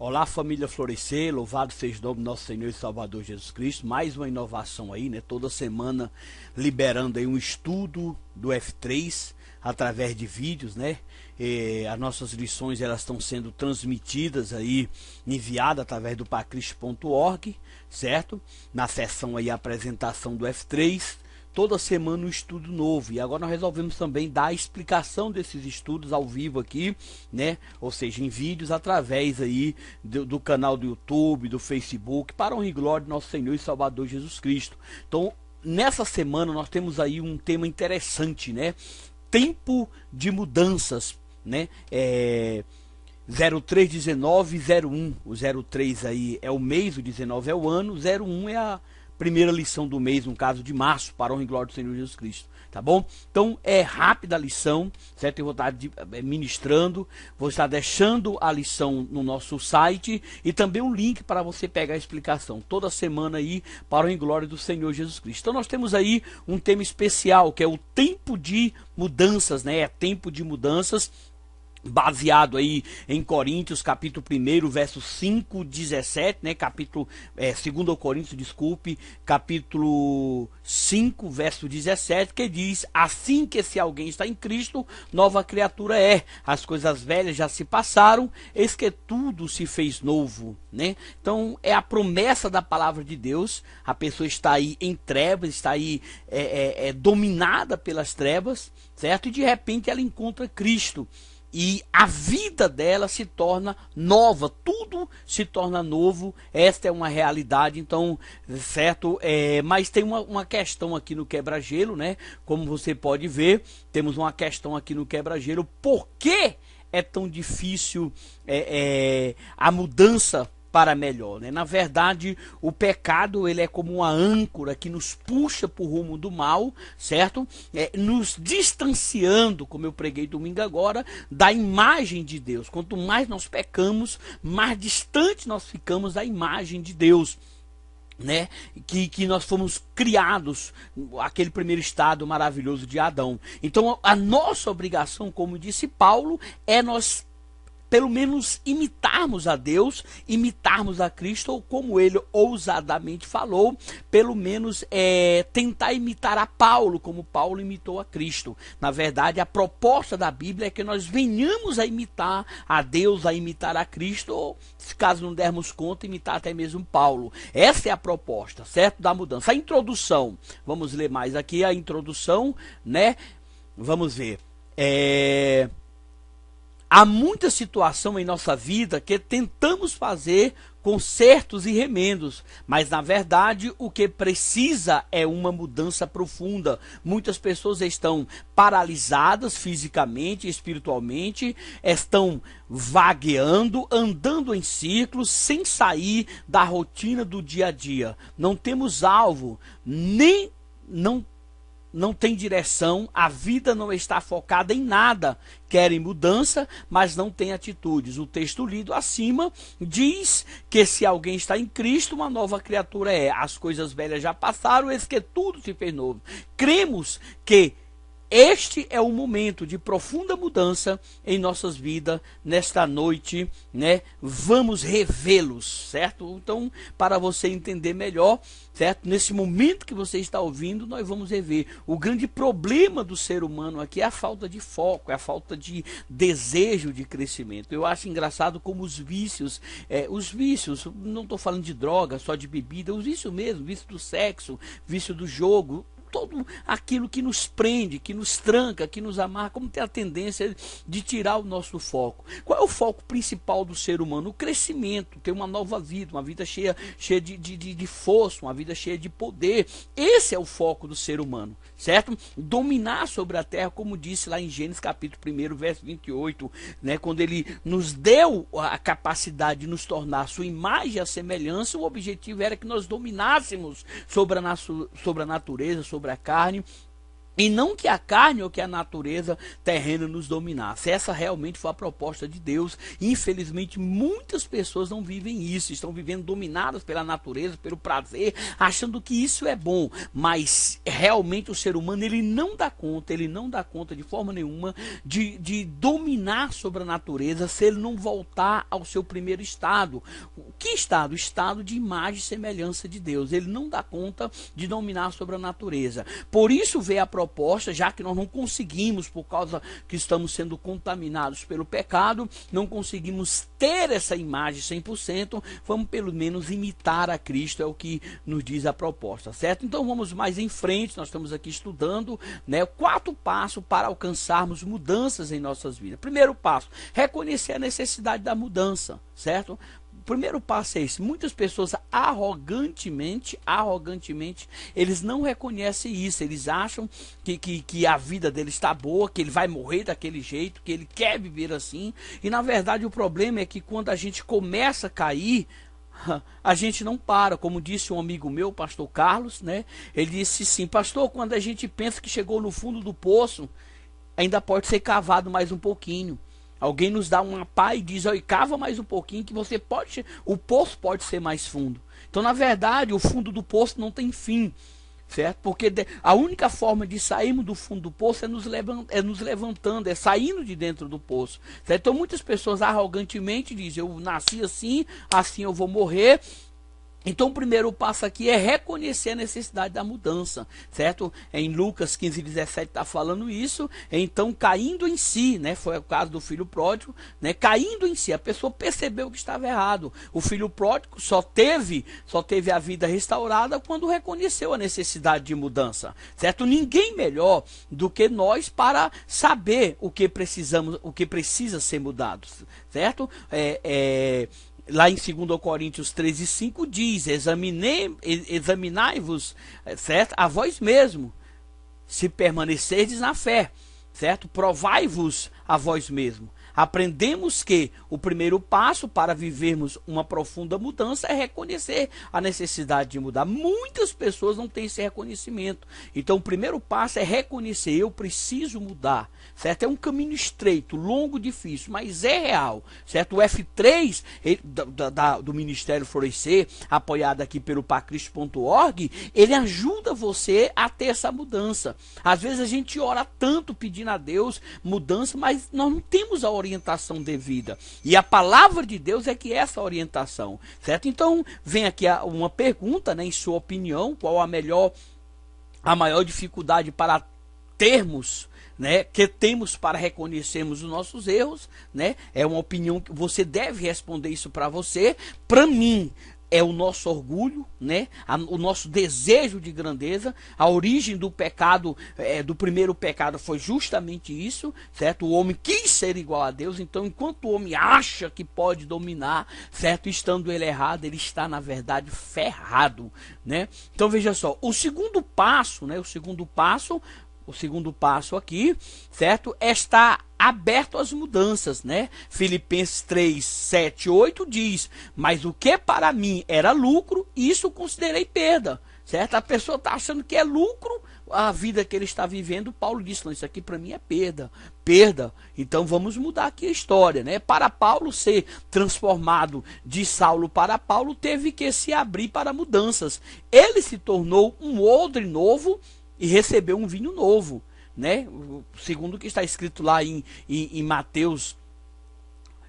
Olá, família Florescer, louvado seja o nome do nosso Senhor e Salvador Jesus Cristo. Mais uma inovação aí, né? Toda semana liberando aí um estudo do F3 através de vídeos, né? As nossas lições elas estão sendo transmitidas aí, enviadas através do pacristo.org, certo? Na seção aí apresentação do F3. Toda semana um estudo novo, e agora nós resolvemos também dar a explicação desses estudos ao vivo aqui, né? Ou seja, em vídeos através aí do canal do YouTube, do Facebook, para a honra e glória de nosso Senhor e Salvador Jesus Cristo. Então, nessa semana nós temos aí um tema interessante, né? Tempo de mudanças, né? 031901, o 03 aí é o mês, o 19 é o ano, o 01 é a primeira lição do mês, no caso de março, para a honra e glória do Senhor Jesus Cristo, tá bom? Então é rápida a lição, certo? Eu vou estar ministrando, vou estar deixando a lição no nosso site e também um link para você pegar a explicação, toda semana aí, para a honra e glória do Senhor Jesus Cristo. Então nós temos aí um tema especial, que é o tempo de mudanças, né? É tempo de mudanças, baseado aí em Coríntios, capítulo 1, verso 5, 17, né? Capítulo, 2 Coríntios, desculpe, capítulo 5, verso 17, que diz: assim que se alguém está em Cristo, nova criatura é. As coisas velhas já se passaram, eis que tudo se fez novo, né? Então, é a promessa da palavra de Deus. A pessoa está aí em trevas, está aí dominada pelas trevas, certo? E de repente ela encontra Cristo. E a vida dela se torna nova, tudo se torna novo. Esta é uma realidade, então, certo? Mas tem uma questão aqui no quebra-gelo, né? Como você pode ver, temos uma questão aqui no quebra-gelo. Por que é tão difícil a mudança para melhor, né? Na verdade, o pecado ele é como uma âncora que nos puxa para o rumo do mal, certo? Nos distanciando, como eu preguei domingo agora, da imagem de Deus. Quanto mais nós pecamos, mais distante nós ficamos da imagem de Deus, né? Que nós fomos criados, aquele primeiro estado maravilhoso de Adão. Então a nossa obrigação, como disse Paulo, é nós pelo menos imitarmos a Deus, imitarmos a Cristo, ou como ele ousadamente falou, pelo menos tentar imitar a Paulo, como Paulo imitou a Cristo. Na verdade, a proposta da Bíblia é que nós venhamos a imitar a Deus, a imitar a Cristo, ou, se caso não dermos conta, imitar até mesmo Paulo. Essa é a proposta, certo? Da mudança. A introdução, vamos ler mais aqui a introdução, né? Vamos ver. Há muita situação em nossa vida que tentamos fazer consertos e remendos, mas na verdade o que precisa é uma mudança profunda. Muitas pessoas estão paralisadas fisicamente, espiritualmente, estão vagueando, andando em círculos, sem sair da rotina do dia a dia. Não temos alvo, nem não tem direção, a vida não está focada em nada. Querem mudança, mas não tem atitudes. O texto lido acima diz que se alguém está em Cristo, uma nova criatura é. As coisas velhas já passaram, eis que tudo se fez novo. Cremos que este é o momento de profunda mudança em nossas vidas nesta noite, né? Vamos revê-los, certo? Então, para você entender melhor, certo? Nesse momento que você está ouvindo, nós vamos rever. O grande problema do ser humano aqui é a falta de foco, é a falta de desejo de crescimento. Eu acho engraçado como os vícios, não estou falando de droga, só de bebida, os vícios mesmo, vício do sexo, vício do jogo, todo aquilo que nos prende, que nos tranca, que nos amarra, como tem a tendência de tirar o nosso foco. Qual é o foco principal do ser humano? O crescimento, ter uma nova vida, uma vida cheia de força, uma vida cheia de poder. Esse é o foco do ser humano, certo? Dominar sobre a terra, como disse lá em Gênesis capítulo 1, verso 28, né? Quando ele nos deu a capacidade de nos tornar sua imagem e a semelhança, o objetivo era que nós dominássemos sobre a natureza, sobre a carne, E não que a carne ou que a natureza terrena nos dominasse. Essa realmente foi a proposta de Deus. Infelizmente, muitas pessoas não vivem isso. Estão vivendo dominadas pela natureza, pelo prazer, achando que isso é bom. Mas realmente o ser humano, ele não dá conta de forma nenhuma de dominar sobre a natureza se ele não voltar ao seu primeiro estado. Que estado? O estado de imagem e semelhança de Deus. Ele não dá conta de dominar sobre a natureza. Por isso veio a proposta, já que nós não conseguimos, por causa que estamos sendo contaminados pelo pecado, não conseguimos ter essa imagem 100%, vamos pelo menos imitar a Cristo, é o que nos diz a proposta, certo? Então vamos mais em frente, nós estamos aqui estudando, né, o 4º passo para alcançarmos mudanças em nossas vidas. Primeiro passo, reconhecer a necessidade da mudança, certo? O primeiro passo é esse. Muitas pessoas arrogantemente, eles não reconhecem isso. Eles acham que a vida dele está boa, que ele vai morrer daquele jeito, que ele quer viver assim. E na verdade o problema é que quando a gente começa a cair, a gente não para. Como disse um amigo meu, o pastor Carlos, né? Ele disse assim: pastor, quando a gente pensa que chegou no fundo do poço, ainda pode ser cavado mais um pouquinho. Alguém nos dá uma pá e diz: olha, cava mais um pouquinho que você pode, o poço pode ser mais fundo. Então, na verdade, o fundo do poço não tem fim, certo? Porque a única forma de sairmos do fundo do poço é nos levantando, é saindo de dentro do poço, certo? Então, muitas pessoas arrogantemente dizem: eu nasci assim, assim eu vou morrer. Então o primeiro passo aqui é reconhecer a necessidade da mudança, certo? Em Lucas 15:17 está falando isso. Então caindo em si, né? Foi o caso do filho pródigo, né? Caindo em si, a pessoa percebeu que estava errado. O filho pródigo só teve a vida restaurada quando reconheceu a necessidade de mudança, certo? Ninguém melhor do que nós para saber o que precisamos, o que precisa ser mudado, certo? Lá em 2 Coríntios 13:5 diz: examinai-vos, certo? A vós mesmo, se permanecerdes na fé, certo? Provai-vos a vós mesmo. Aprendemos que o primeiro passo para vivermos uma profunda mudança é reconhecer a necessidade de mudar. Muitas pessoas não têm esse reconhecimento. Então o primeiro passo é reconhecer: eu preciso mudar, certo? É um caminho estreito, longo, difícil, mas é real, certo? O F3 do Ministério Florescer, apoiado aqui pelo pacristo.org, ele ajuda você a ter essa mudança. Às vezes a gente ora tanto pedindo a Deus mudança, mas nós não temos a orientação devida. E a palavra de Deus é que é essa orientação, certo? Então vem aqui uma pergunta, né, em sua opinião, qual a maior dificuldade para termos, né, que temos para reconhecermos os nossos erros, né? É uma opinião que você deve responder isso para você. Para mim é o nosso orgulho, né? O nosso desejo de grandeza. A origem do pecado, do primeiro pecado, foi justamente isso, certo? O homem quis ser igual a Deus. Então, enquanto o homem acha que pode dominar, certo? Estando ele errado, ele está, na verdade, ferrado, né? Então, veja só, o segundo passo, né? O segundo passo aqui, certo? Está aberto às mudanças, né? Filipenses 3:7-8 diz: mas o que para mim era lucro, isso considerei perda, certo? A pessoa está achando que é lucro a vida que ele está vivendo. Paulo disse: não, isso aqui para mim é perda. Então vamos mudar aqui a história, né? Para Paulo ser transformado de Saulo para Paulo, teve que se abrir para mudanças. Ele se tornou um odre novo e recebeu um vinho novo, né? Segundo o que está escrito lá em Mateus,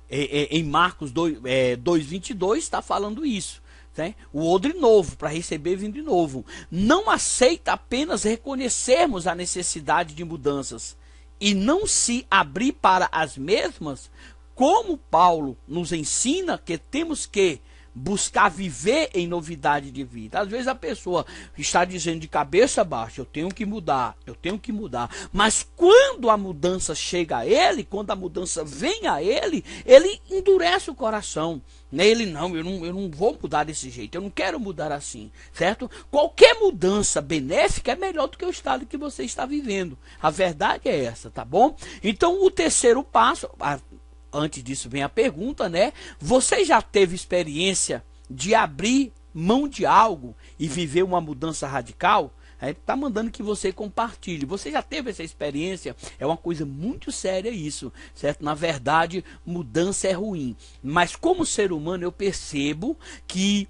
em Marcos 2:22, está falando isso, né? O odre novo, para receber vinho novo. Não aceita apenas reconhecermos a necessidade de mudanças e não se abrir para as mesmas, como Paulo nos ensina que temos que buscar viver em novidade de vida. Às vezes a pessoa está dizendo de cabeça baixa: eu tenho que mudar. Mas quando a mudança chega a ele, quando a mudança vem a ele, ele endurece o coração, né? Ele eu não vou mudar desse jeito, eu não quero mudar assim, certo? Qualquer mudança benéfica é melhor do que o estado que você está vivendo. A verdade é essa, tá bom? Então o terceiro passo, antes disso vem a pergunta, né? Você já teve experiência de abrir mão de algo e viver uma mudança radical? Está mandando que você compartilhe. Você já teve essa experiência? É uma coisa muito séria isso, certo? Na verdade, mudança é ruim. Mas como ser humano eu percebo que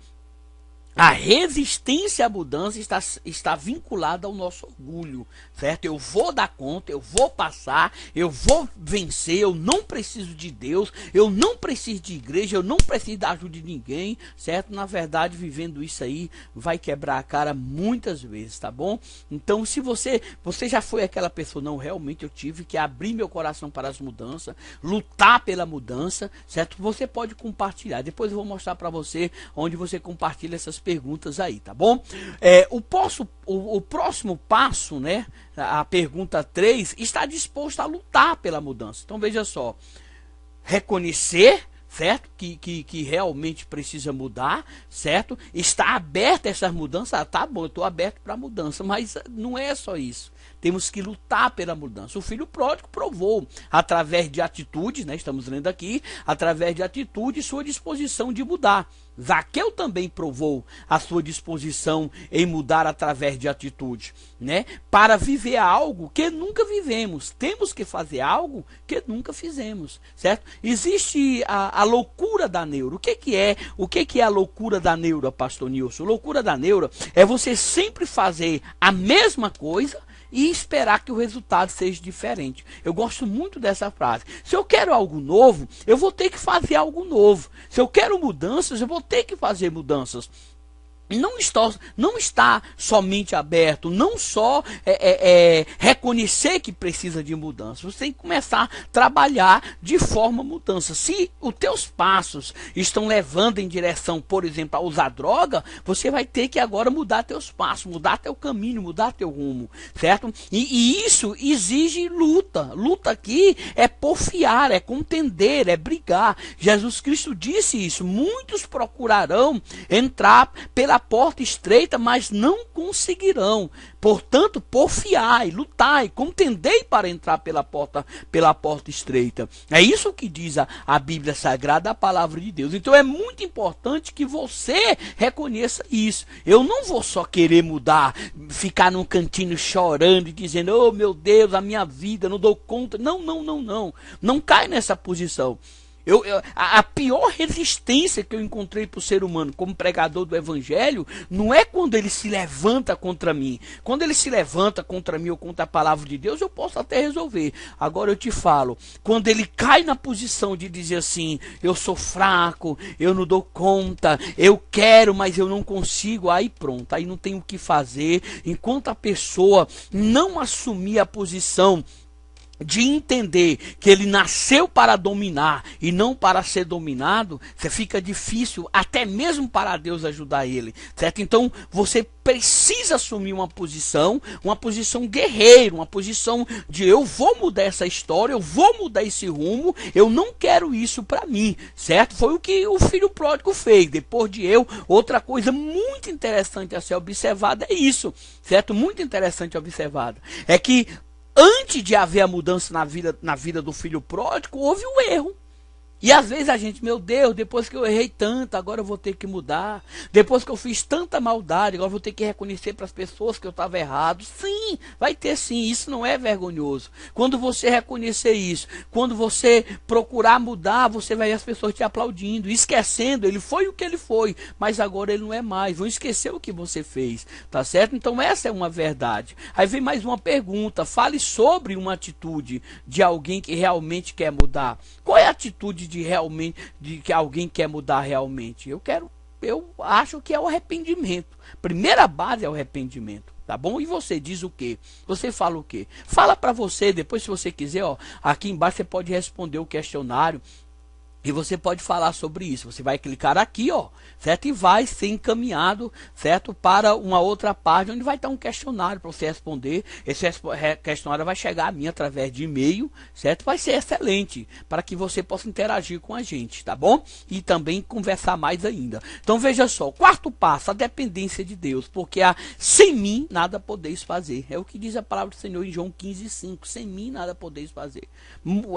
a resistência à mudança está vinculada ao nosso orgulho, certo? Eu vou dar conta, eu vou passar, eu vou vencer, eu não preciso de Deus, eu não preciso de igreja, eu não preciso da ajuda de ninguém, certo? Na verdade, vivendo isso aí, vai quebrar a cara muitas vezes, tá bom? Então, se você já foi aquela pessoa, não, realmente eu tive que abrir meu coração para as mudanças, lutar pela mudança, certo? Você pode compartilhar, depois eu vou mostrar para você onde você compartilha essas perguntas aí, tá bom? O próximo passo, né? A pergunta 3, está disposto a lutar pela mudança. Então veja só, reconhecer, certo? Que realmente precisa mudar, certo? Está aberto a essas mudanças. Tá bom, eu estou aberto para a mudança, mas não é só isso. Temos que lutar pela mudança. O filho pródigo provou, através de atitudes, né? Estamos lendo aqui, através de atitude, sua disposição de mudar. Zaqueu também provou a sua disposição em mudar através de atitude, né? Para viver algo que nunca vivemos. Temos que fazer algo que nunca fizemos, certo? Existe a loucura da neura. O que é a loucura da neura, pastor Nilson? Loucura da neura é você sempre fazer a mesma coisa e esperar que o resultado seja diferente. Eu gosto muito dessa frase. Se eu quero algo novo, eu vou ter que fazer algo novo. Se eu quero mudanças, eu vou ter que fazer mudanças. Não está somente aberto, não só reconhecer que precisa de mudança. Você tem que começar a trabalhar de forma mudança. Se os teus passos estão levando em direção, por exemplo, a usar droga, você vai ter que agora mudar teus passos, mudar teu caminho, mudar teu rumo, certo? E isso exige luta. Luta aqui é porfiar, é contender, é brigar. Jesus Cristo disse isso. Muitos procurarão entrar pela porta estreita, mas não conseguirão. Portanto, porfiai, lutai, contendei para entrar pela porta estreita. É isso que diz a Bíblia Sagrada, a palavra de Deus. Então é muito importante que você reconheça isso. Eu não vou só querer mudar, ficar num cantinho chorando e dizendo, oh meu Deus, a minha vida, não dou conta. Não. Não cai nessa posição. A pior resistência que eu encontrei para o ser humano como pregador do evangelho não é quando ele se levanta contra mim. Quando ele se levanta contra mim ou contra a palavra de Deus, eu posso até resolver. Agora eu te falo, quando ele cai na posição de dizer assim, eu sou fraco, eu não dou conta, eu quero, mas eu não consigo, aí pronto, aí não tem o que fazer. Enquanto a pessoa não assumir a posição de entender que ele nasceu para dominar e não para ser dominado, fica difícil até mesmo para Deus ajudar ele, certo? Então você precisa assumir uma posição guerreiro, uma posição de eu vou mudar essa história, eu vou mudar esse rumo, eu não quero isso para mim, certo? Foi o que o filho pródigo fez, depois de outra coisa muito interessante a ser observada é isso, certo? Muito interessante observada, é que antes de haver a mudança na vida do filho pródigo, houve um erro. E às vezes a gente, meu Deus, depois que eu errei tanto, agora eu vou ter que mudar. Depois que eu fiz tanta maldade, agora eu vou ter que reconhecer para as pessoas que eu estava errado. Sim, vai ter sim, isso não é vergonhoso. Quando você reconhecer isso, quando você procurar mudar, você vai ver as pessoas te aplaudindo, esquecendo, ele foi o que ele foi, mas agora ele não é mais. Vão esquecer o que você fez, tá certo? Então essa é uma verdade. Aí vem mais uma pergunta, fale sobre uma atitude de alguém que realmente quer mudar. Qual é a atitude de que alguém quer mudar realmente? Eu acho que é o arrependimento. Primeira base é o arrependimento, tá bom? E você diz o quê? Você fala o quê? Fala para você, depois se você quiser, ó, aqui embaixo você pode responder o questionário. E você pode falar sobre isso. Você vai clicar aqui, ó, certo? E vai ser encaminhado, certo? Para uma outra página onde vai estar um questionário para você responder. Esse questionário vai chegar a mim através de e-mail, certo? Vai ser excelente para que você possa interagir com a gente, tá bom? E também conversar mais ainda. Então veja só, quarto passo, a dependência de Deus, porque sem mim nada podeis fazer. É o que diz a palavra do Senhor em João 15:5. Sem mim nada podeis fazer.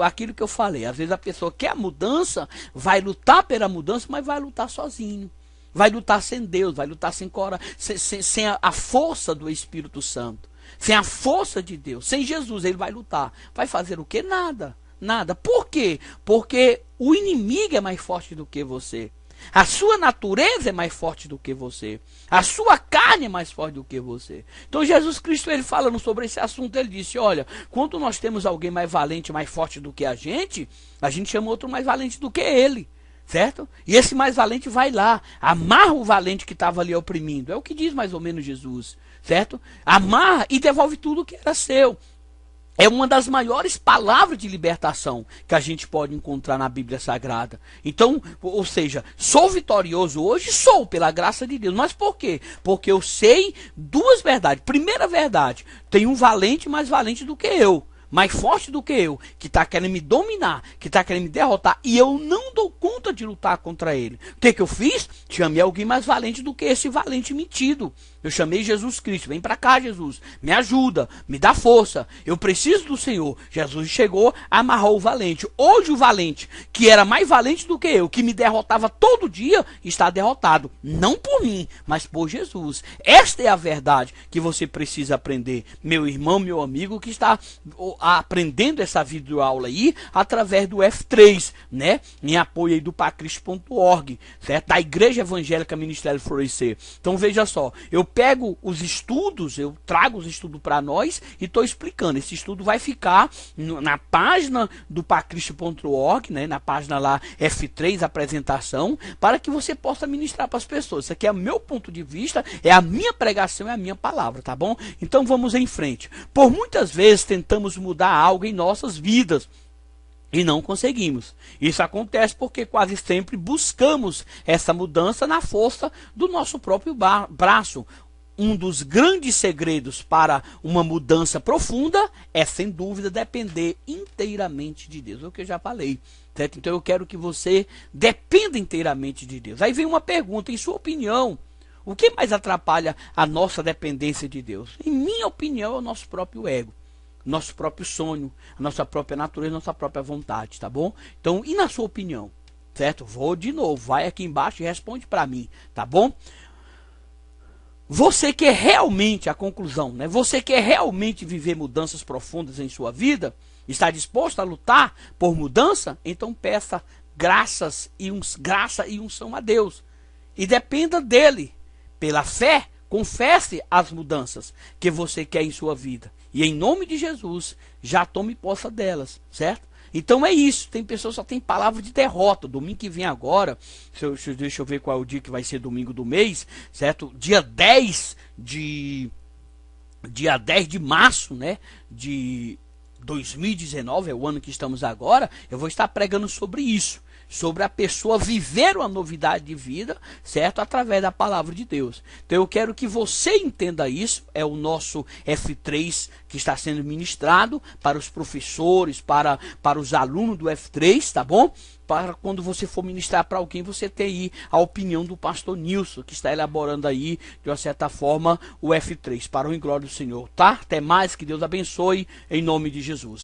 Aquilo que eu falei, às vezes a pessoa quer a mudança, vai lutar pela mudança, mas vai lutar sozinho. vai lutar sem Deus, vai lutar sem coragem, sem a força do Espírito Santo, sem a força de Deus, sem Jesus, ele vai lutar. Vai fazer o quê? Nada, nada. Por quê? Porque o inimigo é mais forte do que você. A sua natureza é mais forte do que você. A sua carne é mais forte do que você. Então Jesus Cristo, ele falando sobre esse assunto, ele disse, olha, quando nós temos alguém mais valente, mais forte do que a gente chama outro mais valente do que ele. Certo? E esse mais valente vai lá, amarra o valente que estava ali oprimindo. É o que diz mais ou menos Jesus. Certo? Amarra e devolve tudo que era seu. É uma das maiores palavras de libertação que a gente pode encontrar na Bíblia Sagrada. Então, ou seja, sou vitorioso hoje? Sou, pela graça de Deus. Mas por quê? Porque eu sei duas verdades. Primeira verdade, tem um valente mais valente do que eu, mais forte do que eu, que está querendo me dominar, que está querendo me derrotar, e eu não dou conta de lutar contra ele. O que eu fiz? Chamei alguém mais valente do que esse valente metido. Eu chamei Jesus Cristo, vem para cá, Jesus, me ajuda, me dá força, eu preciso do Senhor. Jesus chegou, amarrou o valente. Hoje o valente, que era mais valente do que eu, que me derrotava todo dia, está derrotado. Não por mim, mas por Jesus. Esta é a verdade que você precisa aprender, meu irmão, meu amigo, que está aprendendo essa videoaula aí, através do F3, né? Em apoio aí do pacristo.org, certo? Da Igreja Evangélica Ministério Florescer. Então veja só, eu pego os estudos, eu trago os estudos para nós e estou explicando. Esse estudo vai ficar na página do pacristo.org, né, na página lá F3, apresentação, para que você possa ministrar para as pessoas. Isso aqui é o meu ponto de vista, é a minha pregação, é a minha palavra, tá bom? Então vamos em frente. Por muitas vezes tentamos mudar algo em nossas vidas e não conseguimos. Isso acontece porque quase sempre buscamos essa mudança na força do nosso próprio braço. Um dos grandes segredos para uma mudança profunda é, sem dúvida, depender inteiramente de Deus. É o que eu já falei. Certo? Então eu quero que você dependa inteiramente de Deus. Aí vem uma pergunta, em sua opinião, o que mais atrapalha a nossa dependência de Deus? Em minha opinião, é o nosso próprio ego. Nosso próprio sonho, a nossa própria natureza, a nossa própria vontade, tá bom? Então, e na sua opinião? Certo? Vou de novo, vai aqui embaixo e responde para mim, tá bom? Você quer realmente, a conclusão, né? Você quer realmente viver mudanças profundas em sua vida? Está disposto a lutar por mudança? Então peça graça e unção a Deus. E dependa dele. Pela fé, confesse as mudanças que você quer em sua vida. E em nome de Jesus, já tome posse delas, certo? Então é isso, tem pessoas que só tem palavra de derrota. Domingo que vem agora, deixa eu ver qual é o dia que vai ser domingo do mês, certo? Dia 10 de março, né? De 2019, é o ano que estamos agora, eu vou estar pregando sobre isso. Sobre a pessoa viver uma novidade de vida, certo? Através da palavra de Deus. Então eu quero que você entenda isso. É o nosso F3 que está sendo ministrado para os professores, para os alunos do F3, tá bom? Para quando você for ministrar para alguém, você ter aí a opinião do pastor Nilson, que está elaborando aí, de uma certa forma, o F3. Para o glória do Senhor, tá? Até mais, que Deus abençoe, em nome de Jesus.